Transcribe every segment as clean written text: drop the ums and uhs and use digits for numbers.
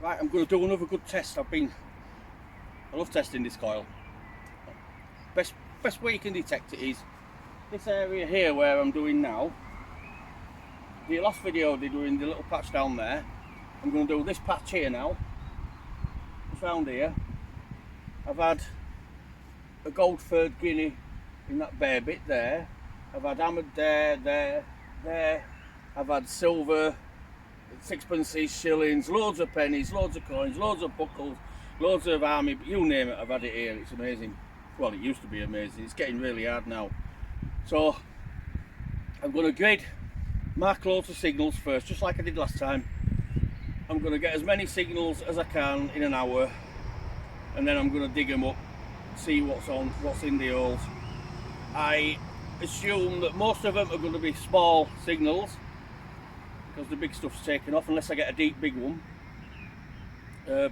Right, I'm going to do another good test. I love testing this coil. Best way you can detect it is this area here where I'm doing now. The last video they doing the little patch down there. I'm going to do this patch here now. Just round here. I've had a gold-furred guinea in that bare bit there. I've had hammered there. I've had silver, sixpences, shillings, loads of pennies, loads of coins, loads of buckles, loads of army, you name it, I've had it here. It's amazing. Well, it used to be amazing. It's getting really hard now. So I'm going to grid, mark loads of signals first, just like I did last time. I'm going to get as many signals as I can in an hour, and then I'm going to dig them up, see what's in the holes. I assume that most of them are going to be small signals because the big stuff's taken off, unless I get a big one,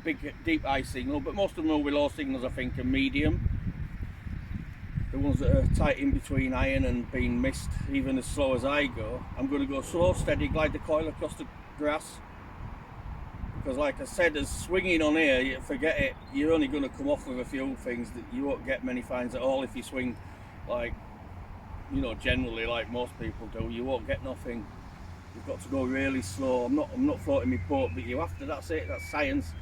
big deep eye signal. But most of them will be low signals, I think, and medium. The ones that are tight in between iron and being missed, even as slow as I go. I'm going to go slow, steady, glide the coil across the grass. Because like I said, as swinging on here, you forget it, you're only going to come off with a few things. That you won't get many finds at all if you swing like, you know, generally like most people do. You won't get nothing. You've got to go really slow. I'm not floating my boat, but you have to. That's it. That's science.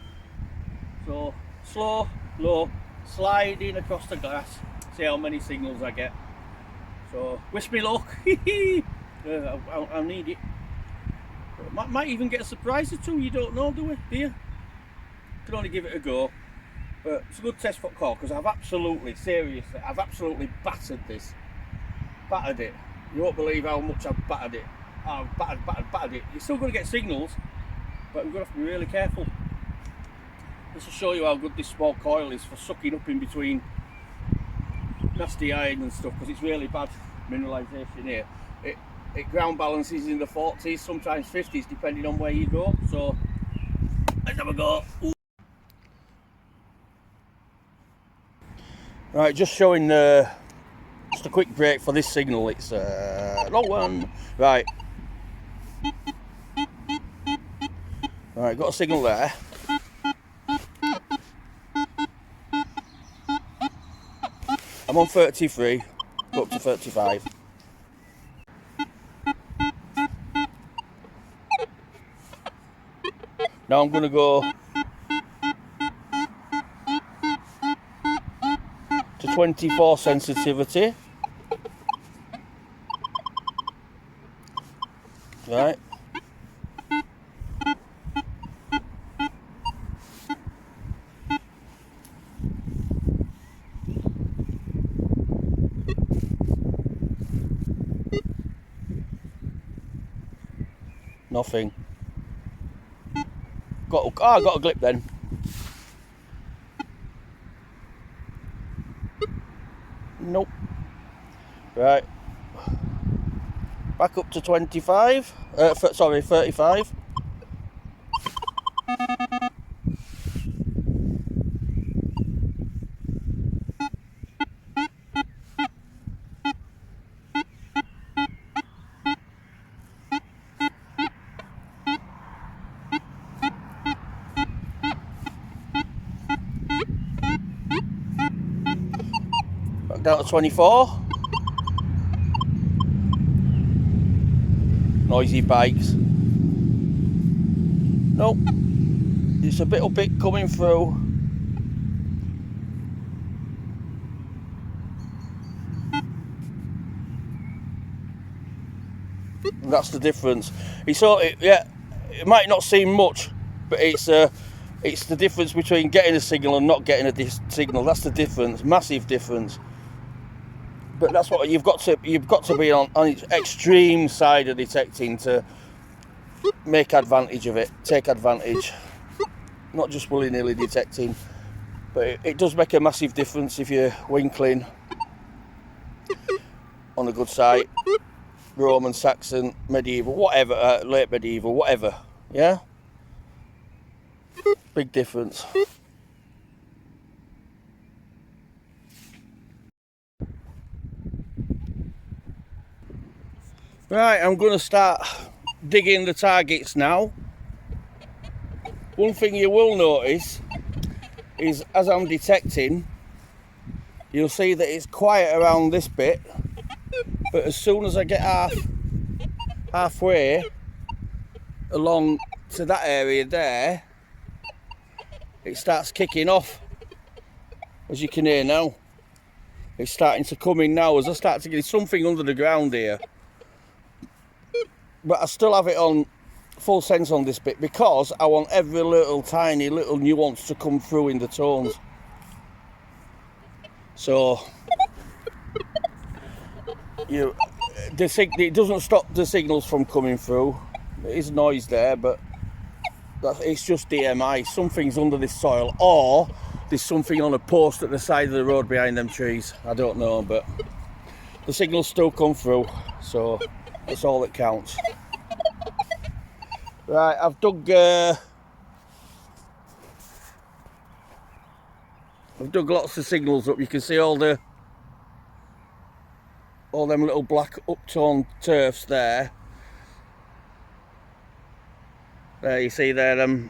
So slow, low, sliding across the glass. See how many signals I get. So wish me luck. I'll need it. Might even get a surprise or two. You don't know, do you? Can only give it a go. But it's a good test for coil because I've absolutely battered this. Battered it. You won't believe how much I've battered it. I've battered it. You're still going to get signals, but I'm going to have to be really careful. This will show you how good this small coil is for sucking up in between nasty iron and stuff, because it's really bad mineralisation here. It ground balances in the 40s, sometimes 50s, depending on where you go. So let's have a go. Ooh. Right, just showing just a quick break for this signal. It's a long one. Right, got a signal there. I'm on 33, go up to 35. Now I'm going to go to 24 sensitivity. Right. Nothing. I got a glip then. Nope. Right. Back up to 25. Sorry, 35. Back down to 24. Noisy bikes. Nope. It's a little bit coming through. And that's the difference. It might not seem much, but it's the difference between getting a signal and not getting a signal. That's the difference, massive difference. But that's what you've got to be on its extreme side of detecting to make advantage of it, take advantage. Not just willy-nilly detecting, but it does make a massive difference if you're winkling on a good site, Roman, Saxon, medieval, whatever, late medieval, whatever, yeah? Big difference. Right, I'm going to start digging the targets now. One thing you will notice is as I'm detecting, you'll see that it's quiet around this bit, but as soon as I get halfway along to that area there, it starts kicking off, as you can hear now. It's starting to come in now as I start to get something under the ground here. But I still have it on full sense on this bit because I want every little tiny little nuance to come through in the tones. So it doesn't stop the signals from coming through. There is noise there, but it's just DMI. Something's under this soil, or there's something on a post at the side of the road behind them trees. I don't know, but the signals still come through, so that's all that counts. Right, I've dug lots of signals up. You can see all them little black upturned turfs there. There you see there,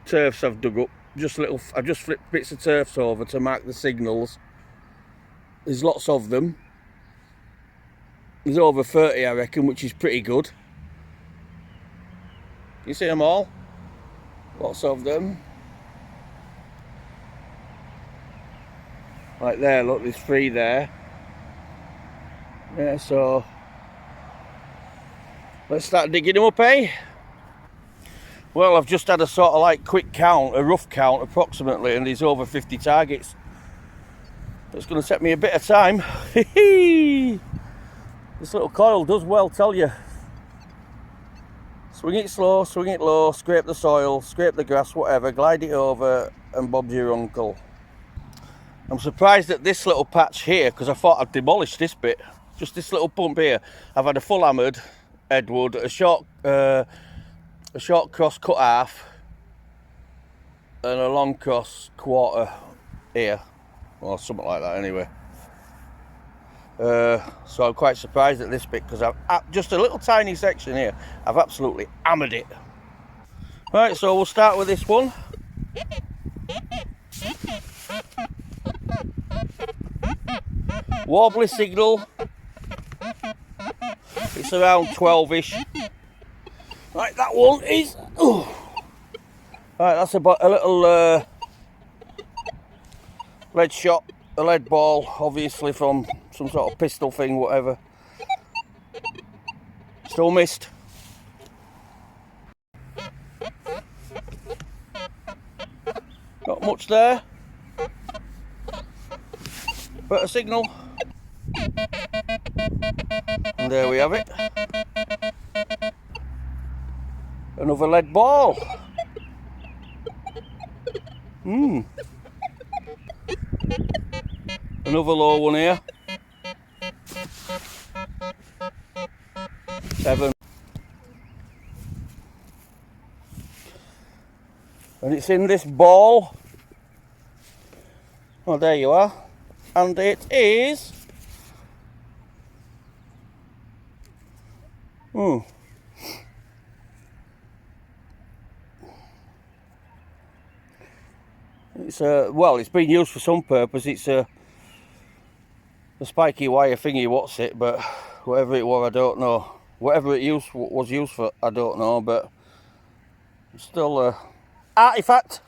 turfs I've dug up. I've just flipped bits of turfs over to mark the signals. There's lots of them. There's over 30, I reckon, which is pretty good. You see them all? Lots of them. Right there, look, there's 3 there. Yeah, so let's start digging them up, eh? Well, I've just had a sort of like quick count, a rough count approximately, and there's over 50 targets. It's going to take me a bit of time. This little coil does well, tell you. Swing it slow, swing it low, scrape the soil, scrape the grass, whatever, glide it over, and Bob's your uncle. I'm surprised at this little patch here, because I thought I'd demolished this bit. Just this little bump here. I've had a full hammered Edward, a short cross cut half, and a long cross quarter here, or something like that anyway. So I'm quite surprised at this bit, because I've just a little tiny section here, I've absolutely hammered it. Right, so we'll start with this one. Wobbly signal. It's around 12-ish. Right, that one is... Oh. Right, that's about a little lead shot, a lead ball, obviously from some sort of pistol thing, whatever. Still missed. Not much there. But a signal. And there we have it. Another lead ball. Another low one here. 7. And it's in this ball. Oh, there you are. And it is... It's well, it's been used for some purpose. It's a spiky wire thingy, what's it? But whatever it was, I don't know. Whatever it was used for, I don't know. But it's still a artifact.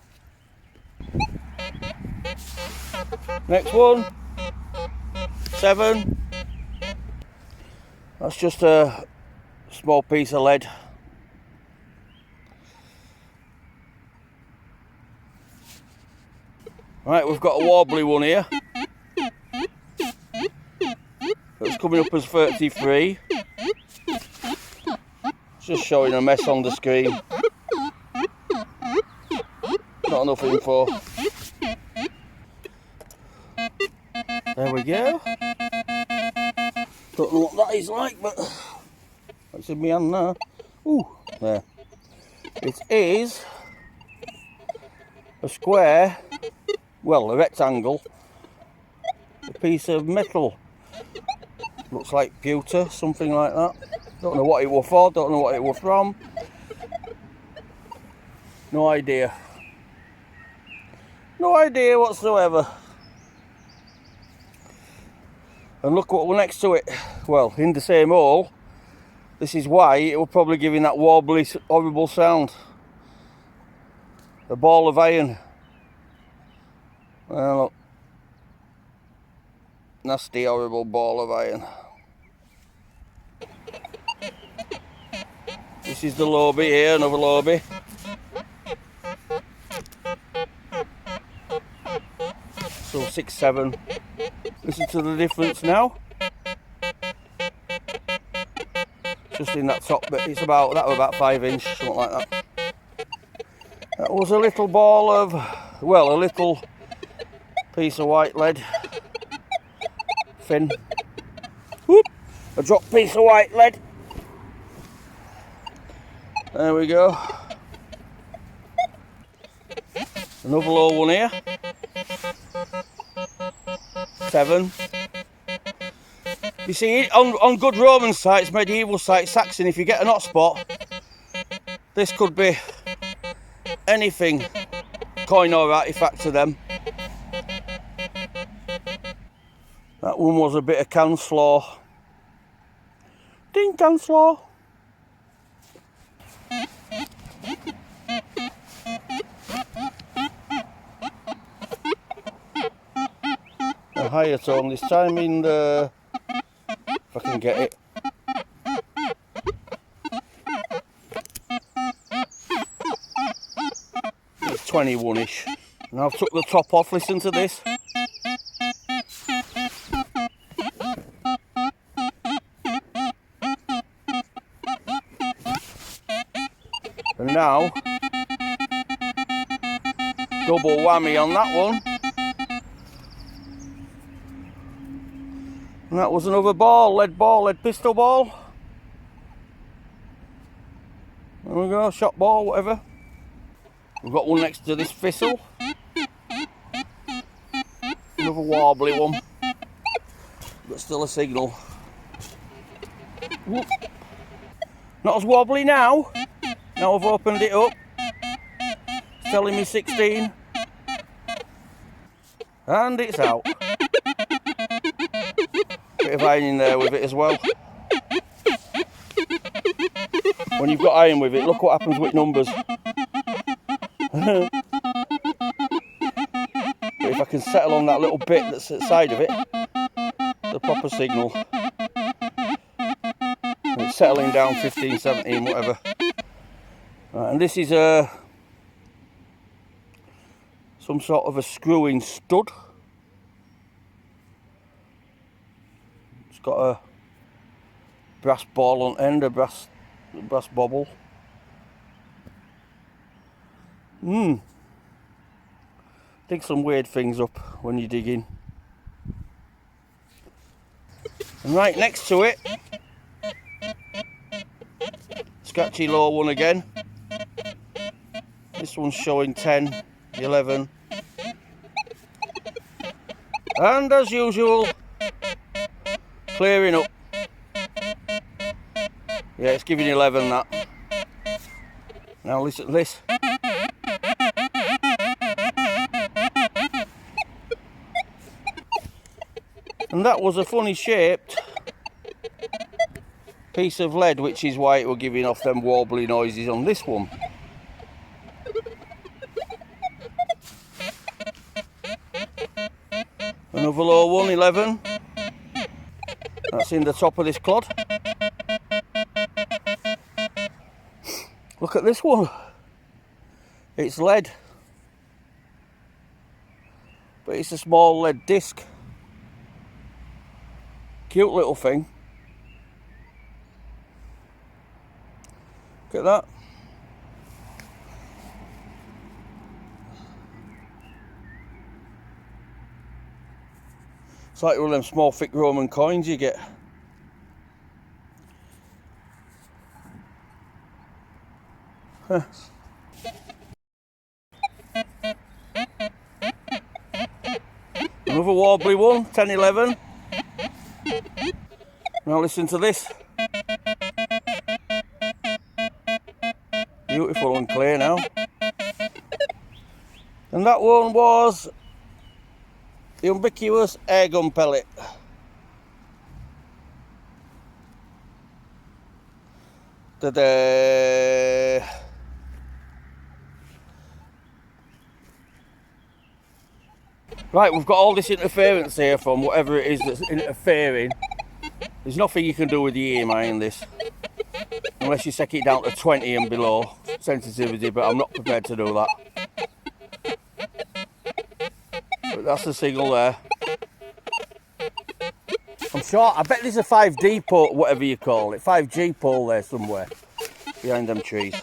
Next one. 7. That's just a small piece of lead. Right, we've got a wobbly one here. That's coming up as 33. Just showing a mess on the screen. Not enough info. There we go. Don't know what that is like, but that's in my hand now. Ooh, there. It is a square, well, a rectangle, a piece of metal. Looks like pewter, something like that. Don't know what it was for, don't know what it was from. No idea. No idea whatsoever. And look what we're next to it. Well, in the same hole. This is why it will probably giving that wobbly, horrible sound. A ball of iron. Well, look. Nasty, horrible ball of iron. This is the lobby here, another lobby. So 6, 7. Listen to the difference now. Just in that top bit, it's about, that was about 5 inch, something like that. That was a little ball of, well, a little piece of white lead. Thin. Whoop! A drop piece of white lead. There we go. Another low one here. 7. You see, on good Roman sites, medieval sites, Saxon, if you get an hot spot, this could be anything, coin or artifact to them. That one was a bit of can slaw. Ding can slaw. A higher tone this time in the, if I can get it. It's 21-ish. And I've took the top off, listen to this. And now, double whammy on that one. And that was another ball, lead pistol ball. There we go, shot ball, whatever. We've got one next to this thistle. Another wobbly one. But still a signal. Whoop. Not as wobbly now. Now I've opened it up. It's telling me 16. And it's out. Bit of iron in there with it as well. When you've got iron with it, look what happens with numbers. But if I can settle on that little bit that's at the side of it, the proper signal. And it's settling down 15, 17, whatever. Right, and this is some sort of a screwing stud. It's got a brass ball on end, a brass bobble. Dig some weird things up when you're digging. And right next to it, scratchy low one again. This one's showing 10, 11. And as usual, clearing up. Yeah, it's giving 11 that. Now listen to this. And that was a funny shaped piece of lead, which is why it were giving off them wobbly noises on this one. Another low one, 11. That's in the top of this clod. Look at this one. It's lead. But it's a small lead disc. Cute little thing. Look at that. It's like one of them small thick Roman coins you get. Huh. Another wobbly one, 10, 11. Now listen to this. Beautiful and clear now. And that one was the ubiquitous air gun pellet. Ta-da! Right, we've got all this interference here from whatever it is that's interfering. There's nothing you can do with the EMI in this, unless you set it down to 20 and below sensitivity, but I'm not prepared to do that. But that's the signal there. I'm sure, I bet there's a 5D pole, whatever you call it, 5G pole there somewhere, behind them trees.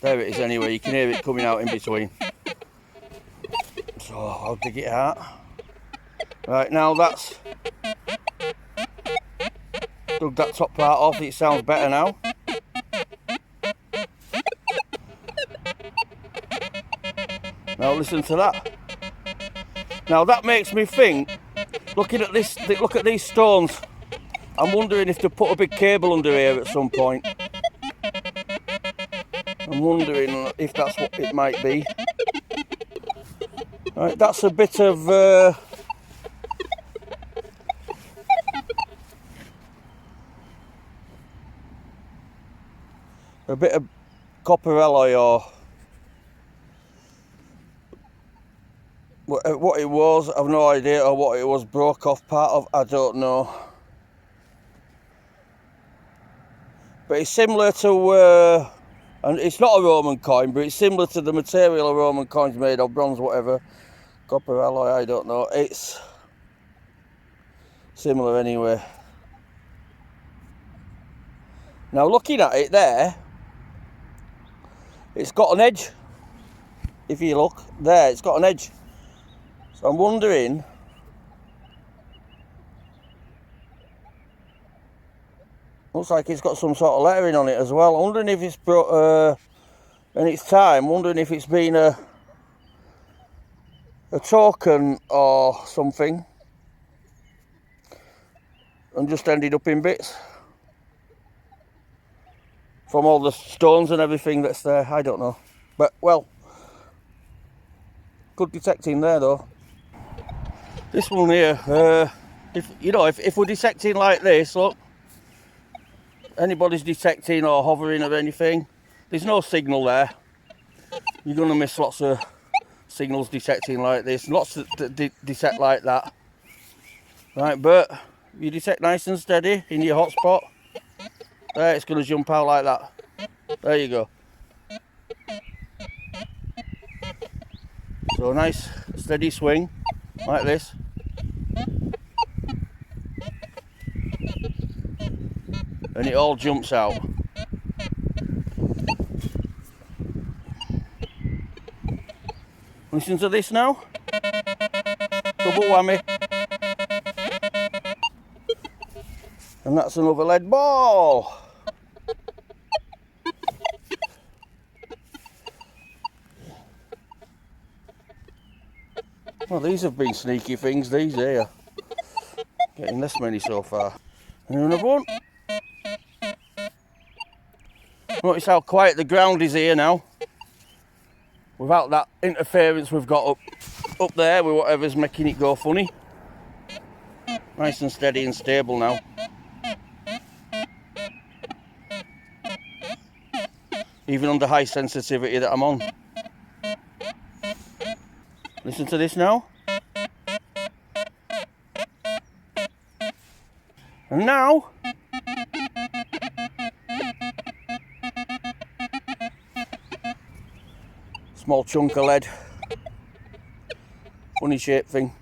There it is anyway, you can hear it coming out in between. So I'll dig it out. Right, now that's dug that top part off, it sounds better now. Now listen to that. Now that makes me think, looking at this, look at these stones, I'm wondering if they put a big cable under here at some point. I'm wondering if that's what it might be. Right, that's a bit of copper alloy, or what it was, I've no idea, or what it was broke off part of, I don't know. But it's similar to, and it's not a Roman coin, but it's similar to the material a Roman coin's made of, bronze, whatever. Copper alloy, I don't know. It's similar anyway. Now looking at it there, it's got an edge. If you look there, it's got an edge. So I'm wondering, looks like it's got some sort of lettering on it as well. I'm wondering if it's in its time, wondering if it's been a token or something and just ended up in bits from all the stones and everything that's there. I don't know, but well, good detecting there though. This one here, if we're detecting like this, look, anybody's detecting or hovering or anything, there's no signal there. You're going to miss lots of signals detecting like this, lots that detect like that. Right, but you detect nice and steady in your hotspot, there, it's going to jump out like that. There you go. So nice steady swing like this. And it all jumps out. Listen to this now. Double whammy. And that's another lead ball. Well, these have been sneaky things, these here. Getting this many so far. And another one. Notice how quiet the ground is here now. Without that interference we've got up there with whatever's making it go funny. Nice and steady and stable now. Even under high sensitivity that I'm on. Listen to this now. And now, small chunk of lead, funny shaped thing.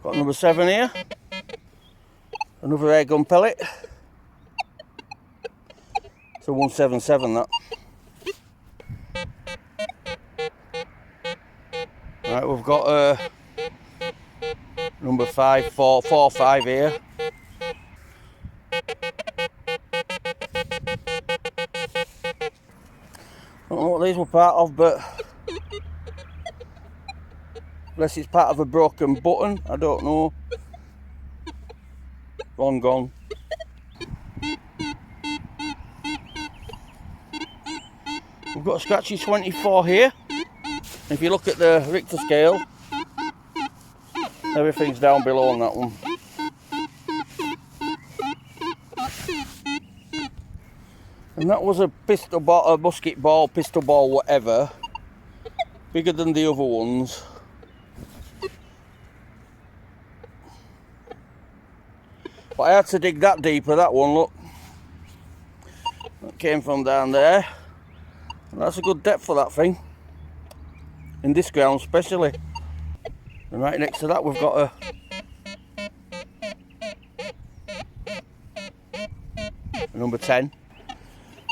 Got number 7 here, another air gun pellet. It's a 177 that. Right, we've got number 5, 4, 5 here. I don't know what these were part of, but Unless it's part of a broken button, I don't know. Long gone. We've got a scratchy 24 here. If you look at the Richter scale, everything's down below on that one. And that was a pistol ball, a musket ball, pistol ball, whatever. Bigger than the other ones. But I had to dig that deeper, that one, look. That came from down there. And that's a good depth for that thing. In this ground especially. And right next to that we've got a number 10.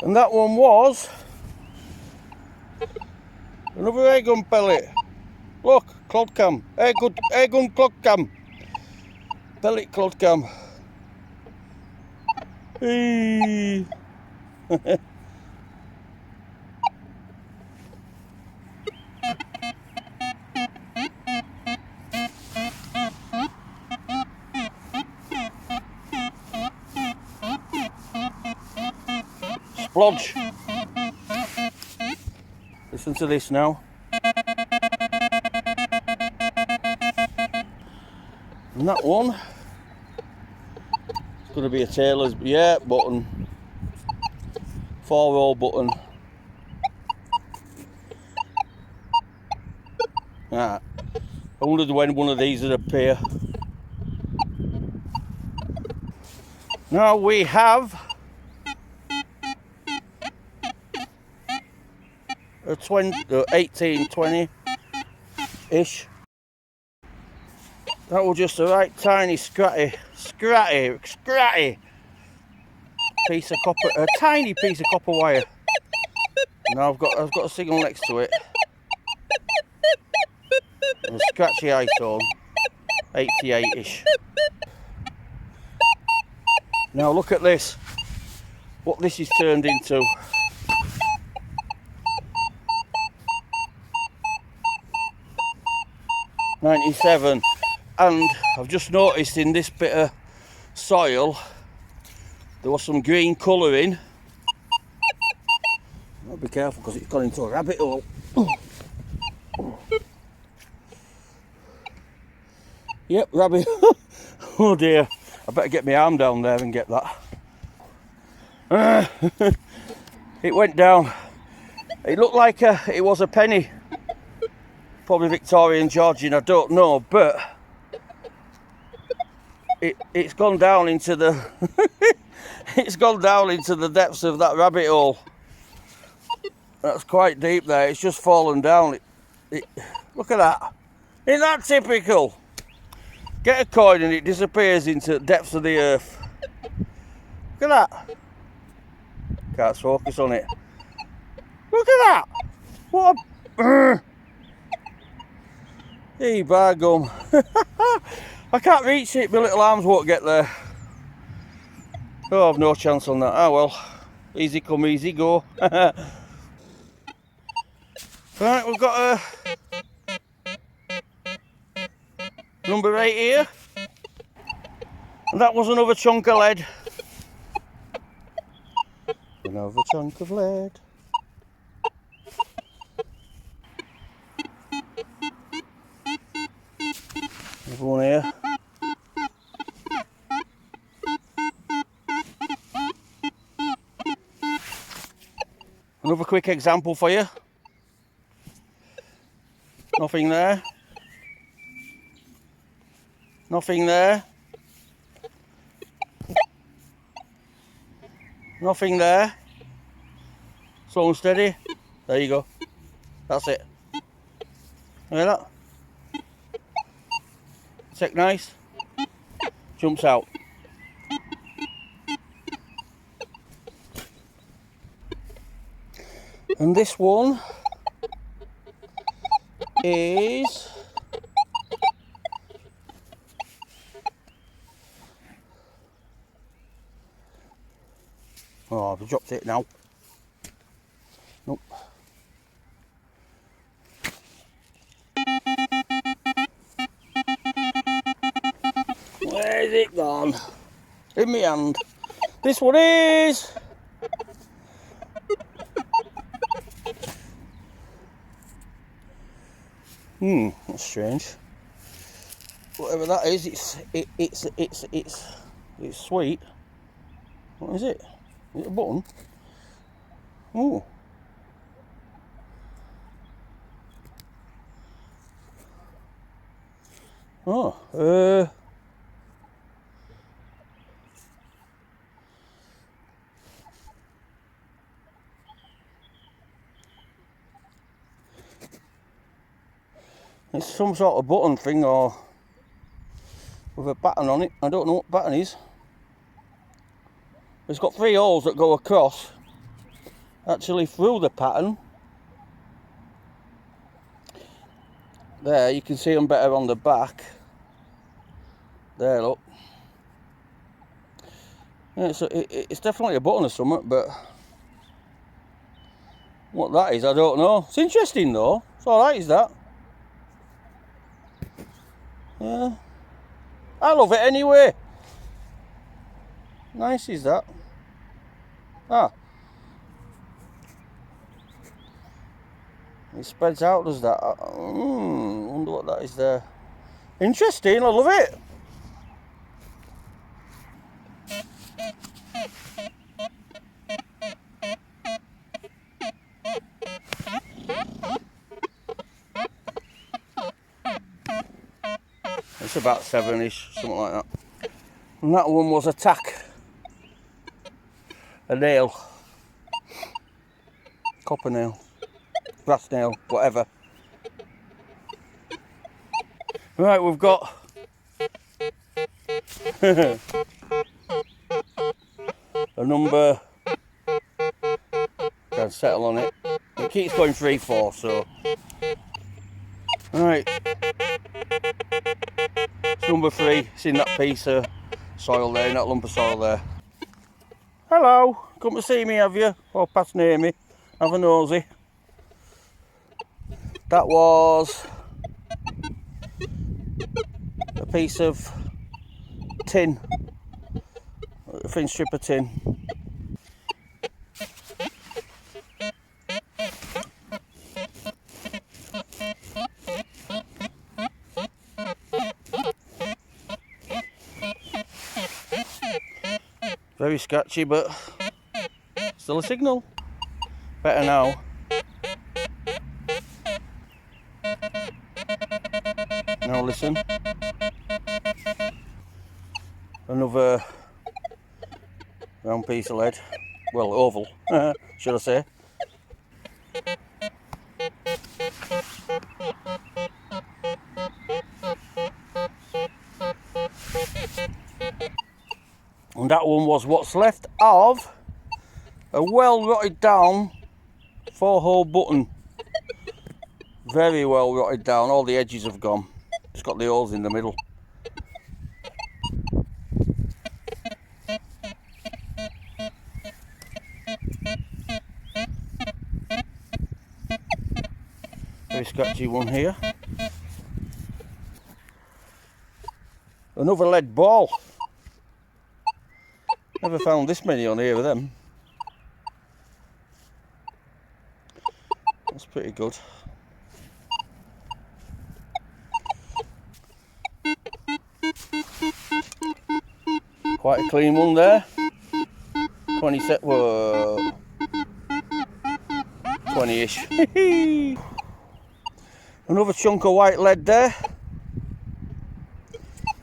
And that one was another air gun pellet. Look, clod cam. Air gun clod cam. Pellet clod cam. Hey. Splodge. Listen to this now. And that one, it's going to be a tailor's, yeah, button. 4-roll button. Ah, I wondered when one of these would appear. Now we have a 18, 20-ish. That was just a right tiny scratty piece of copper, a tiny piece of copper wire. Now I've got a signal next to it. And a scratchy high tone, 88-ish. Now look at this, what this is turned into. '97, and I've just noticed in this bit of soil there was some green colouring. I'll be careful because it's gone into a rabbit hole. Yep, rabbit. Oh dear, I better get my arm down there and get that. It went down. It looked like it was a penny. Probably Victorian Georgian, I don't know, but it's gone down into the it's gone down into the depths of that rabbit hole. That's quite deep there. It's just fallen down. Look at that. Isn't that typical? Get a coin and it disappears into the depths of the earth. Look at that. Can't focus on it. Look at that. What a... Hey, bar gum. I can't reach it, my little arms won't get there. Oh, I've no chance on that. Ah well, easy come, easy go. Right, we've got a number 8 here. And that was another chunk of lead. Another chunk of lead. Another one here. Another quick example for you. Nothing there. Nothing there. Nothing there. Slow and steady. There you go. That's it. Look at that. Tick nice. Jumps out. And this one is oh, I've dropped it now. Nope. is it gone? In my hand. This one is. That's strange. Whatever that is, it's sweet. What is it? Is it a button? Oh. Oh, it's some sort of button thing or with a button on it. I don't know what button is. It's got 3 holes that go across actually through the pattern. There, you can see them better on the back. There, look. Yeah, it's definitely a button or something, but what that is, I don't know. It's interesting though. It's alright, is that? Yeah. I love it anyway. Nice is that. Ah. It spreads out, does that? Wonder what that is there. Interesting, I love it. It's about 7-ish, something like that. And that one was a tack. A nail. Copper nail. Brass nail, whatever. Right, we've got a number. Can't settle on it. It keeps going 3-4, so. Right. It's number 3. It's in that piece of soil there, in that lump of soil there. Hello, come to see me, have you? Or pass near me, have a nosy. That was a piece of tin, a thin strip of tin. Very sketchy, but still a signal. Better now. Now listen. Another round piece of lead. Well, oval, should I say. And that one was what's left of a well rotted down 4-hole button. Very well rotted down, all the edges have gone. It's got the holes in the middle. Very sketchy one here. Another lead ball. Never found this many on here of them. That's pretty good. Quite a clean one there. 20-ish. Another chunk of white lead there.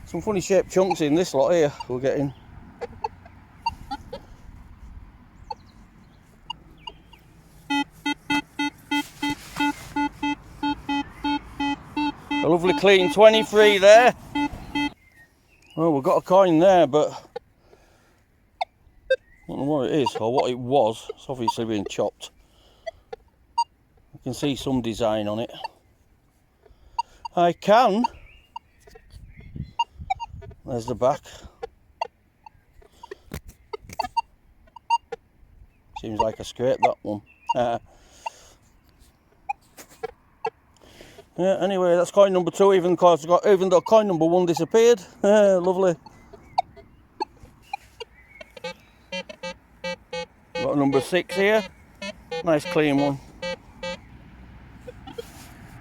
Some funny shaped chunks in this lot here we're getting. A lovely clean 23 there. Well, we've got a coin there, but I don't know what it is or what it was. It's obviously been chopped. You can see some design on it. I can. There's the back. Seems like I scraped that one. Yeah, anyway, that's coin number 2, even though coin number 1 disappeared. Lovely. number 6 here. Nice clean one.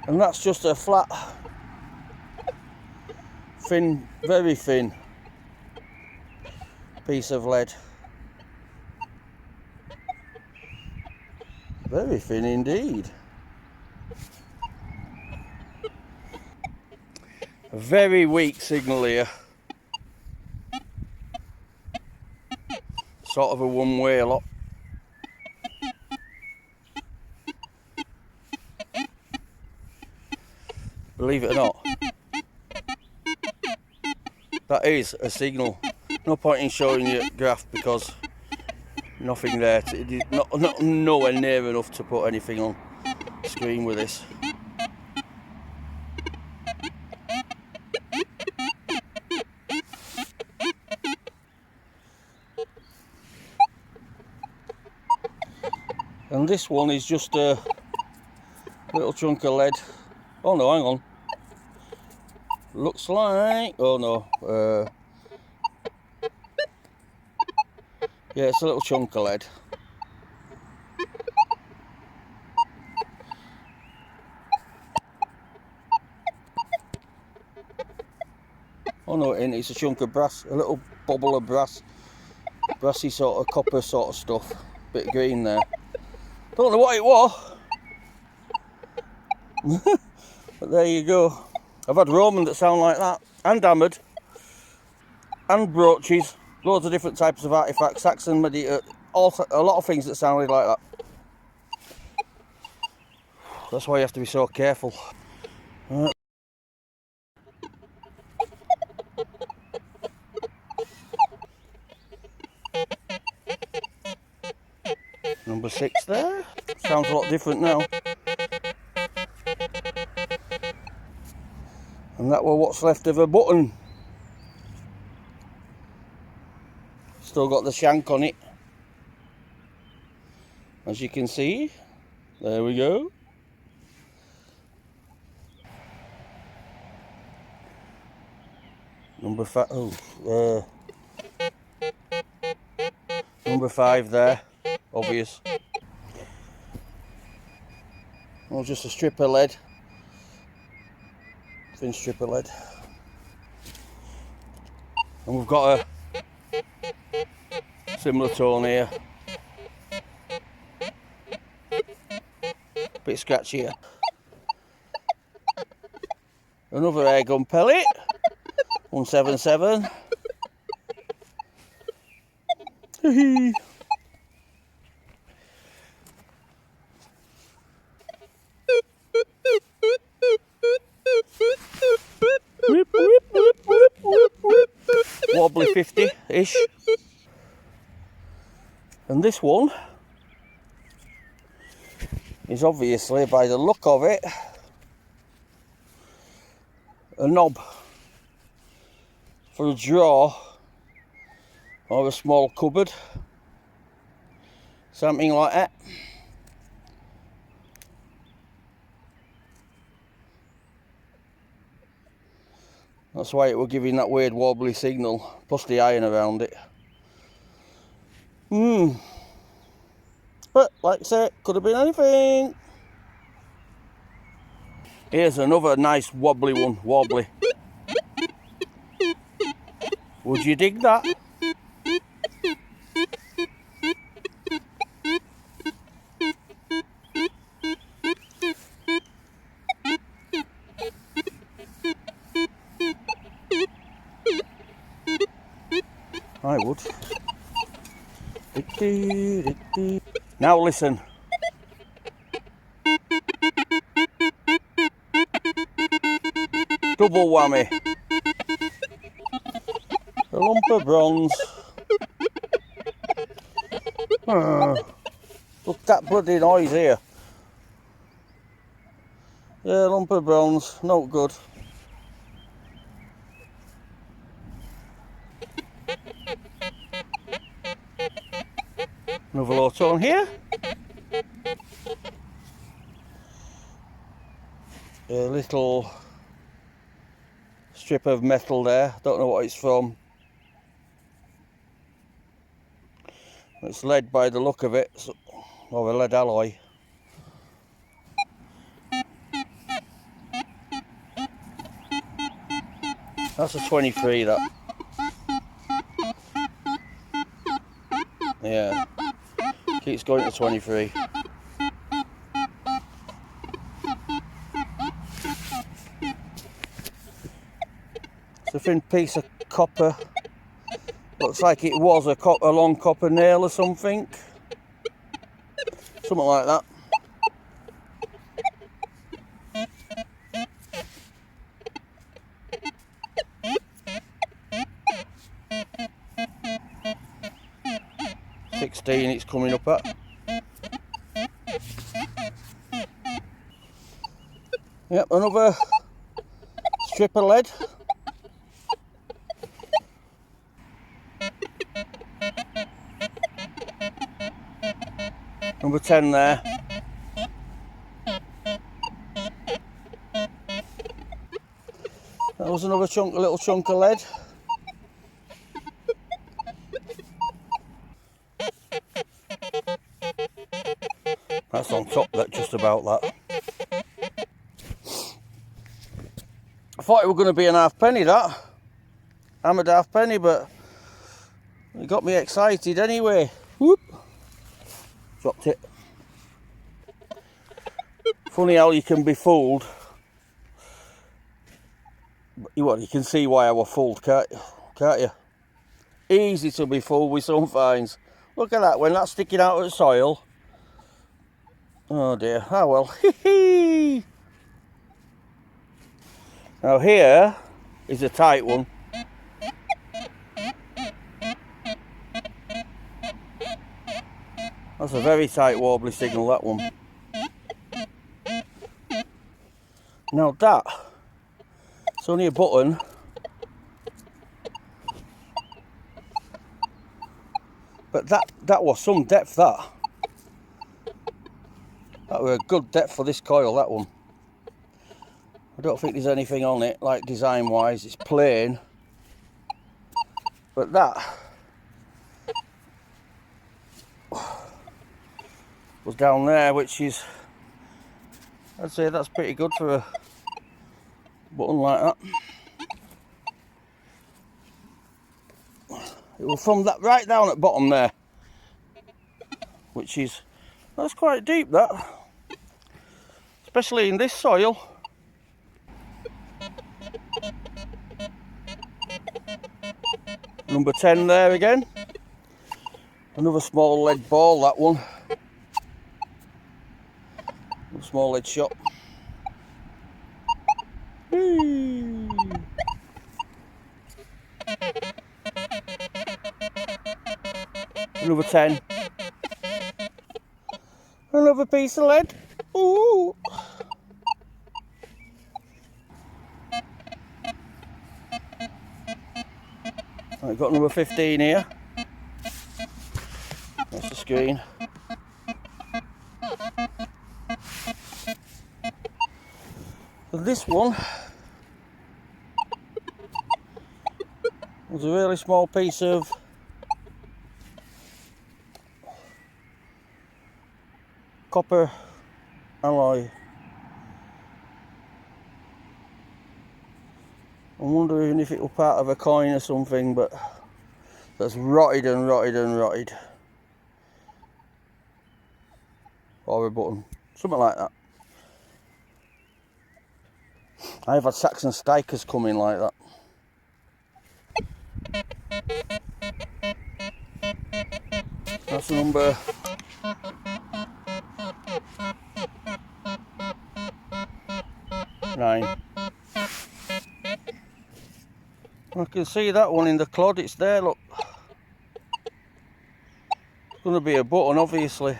And that's just a flat, thin, very thin piece of lead. Very thin indeed. A very weak signal here. Sort of a one-way lot. Believe it or not, that is a signal. No point in showing you a graph because nothing there. Not nowhere near enough to put anything on screen with this. And this one is just a little chunk of lead. Oh no, hang on. Looks like, oh no, yeah, it's a little chunk of lead. Oh no, it ain't. It's a chunk of brass, a little bubble of brass, brassy sort of copper sort of stuff. Bit of green there. Don't know what it was, but there you go. I've had Roman that sound like that, and hammered, and brooches, loads of different types of artifacts, Saxon, a lot of things that sounded like that. That's why you have to be so careful. Right. Number 6 there. Sounds a lot different now. And that was what's left of a button. Still got the shank on it. As you can see. There we go. Number 5. Oh, number 5 there. Obvious. Oh, just a strip of lead. Thin strip of lead. And we've got a similar tone here. Bit scratchy here. Another air gun pellet. 177. Hee. Wobbly 50-ish. And this one is obviously, by the look of it, a knob for a drawer or a small cupboard, something like that. That's why it was giving that weird wobbly signal, plus the iron around it. But like I said, could have been anything. Here's another nice wobbly one, wobbly. Would you dig that? I would. Now listen. Double whammy. A lump of bronze. Look at that bloody noise here. Yeah, lump of bronze, not good. Another low tone here. A little strip of metal there, don't know what it's from. It's lead by the look of it, or a lead alloy. That's a 23, that. Yeah, keeps going to 23. It's a thin piece of copper. Looks like it was a long copper nail or something. Something like that. $16 it's coming up at. Yep, another strip of lead. Number 10 there. That was another little chunk of lead. That's on top, that just about that. I thought it was going to be an halfpenny, that. Hammered halfpenny, but it got me excited anyway. Whoop! Dropped it. Funny how you can be fooled. You can see why I was fooled, can't you? Easy to be fooled with some finds. Look at that, when that's sticking out of the soil. Oh dear, oh well. Now here is a tight one. That's a very tight warbly signal, that one. Now that, it's only a button. But that was some depth, that. That was a good depth for this coil, that one. I don't think there's anything on it, like design wise, it's plain. But that was down there, which is, I'd say that's pretty good for a button like that. It was from that right down at bottom there, which is, that's quite deep, that, especially in this soil. Number 10 there again. Another small lead ball, that one. A small lead shot. Whee. Another 10. Another piece of lead. Ooh. I've got number 15 here. That's the screen. And this one was a really small piece of copper alloy. I'm wondering if it was part of a coin or something, but that's rotted and rotted and rotted. Or a button, something like that. I've had Saxon stikers come in like that. That's number 9. I can see that one in the clod, it's there, look. It's going to be a button, obviously.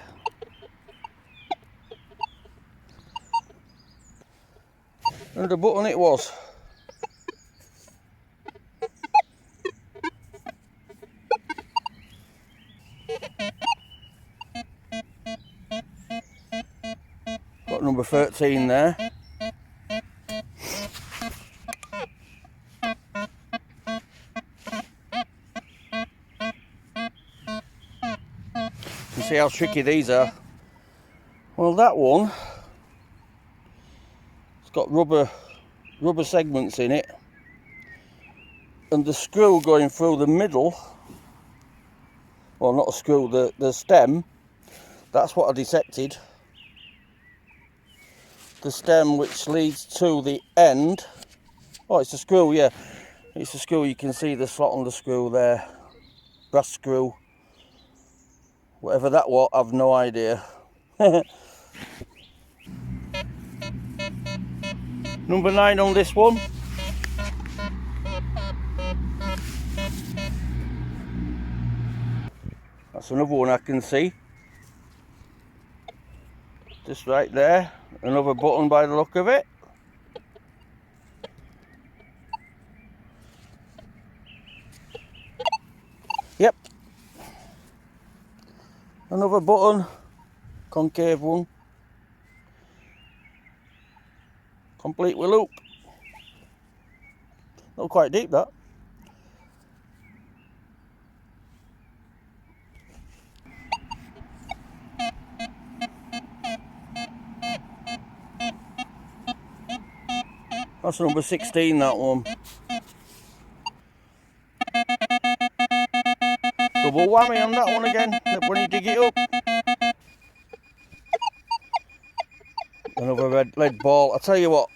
And a button it was. Got number 13 there. See how tricky these are. Well, that one, it's got rubber segments in it, and the screw going through the middle, well, not a screw, the stem, that's what I dissected. The stem which leads to the end. Oh, it's a screw, yeah. It's a screw. You can see the slot on the screw there. Brass screw. Whatever that was, I've no idea. Number 9 on this one. That's another one I can see. Just right there. Another button by the look of it. Yep. Another button. Concave one. Complete with loop. Not quite deep, that. That's number 16, that one. Double whammy on that one again, when you dig it up. Another lead ball. I'll tell you what,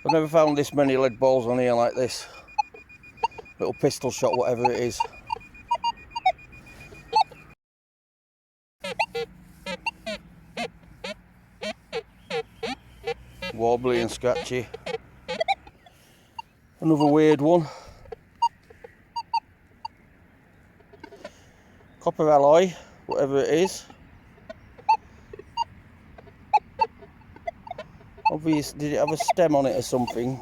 I've never found this many lead balls on here like this. Little pistol shot, whatever it is. Wobbly and scratchy. Another weird one. Copper alloy, whatever it is. Obvious, did it have a stem on it or something?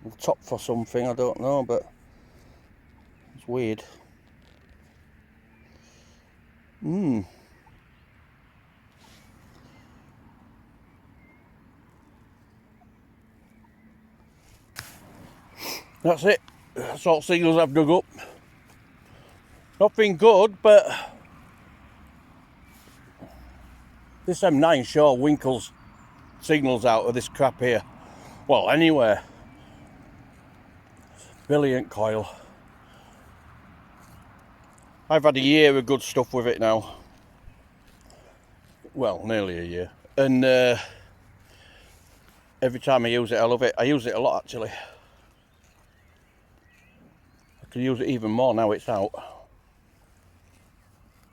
The top for something, I don't know, but it's weird. That's it. That's all signals I've dug up. Nothing good, but this M9 sure winkles signals out of this crap here. Well, anywhere. Brilliant coil. I've had a year of good stuff with it now. Well, nearly a year. And every time I use it, I love it. I use it a lot, actually. I can use it even more now it's out.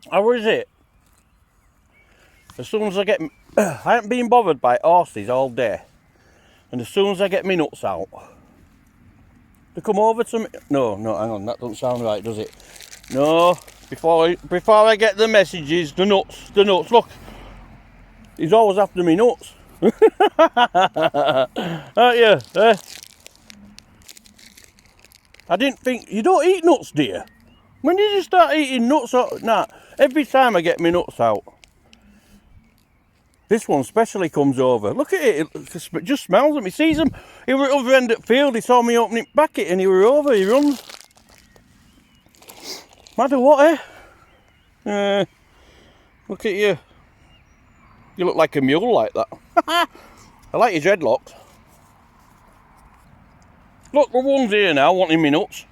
How is it? As soon as I get... I haven't been bothered by horses all day. And as soon as I get my nuts out, they come over to me... No, hang on, that doesn't sound right, does it? No, before I get the messages, the nuts, look. He's always after me nuts. Aren't you? I didn't think... You don't eat nuts, do you? When did you start eating nuts? Nah, every time I get my nuts out. This one especially comes over. Look at it, it just smells at me. Sees him. He were at the other end of the field. He saw me opening packet and he were over. He runs. Matter what, eh? Look at you. You look like a mule like that. I like your dreadlocks. Look, the one's here now wanting me nuts.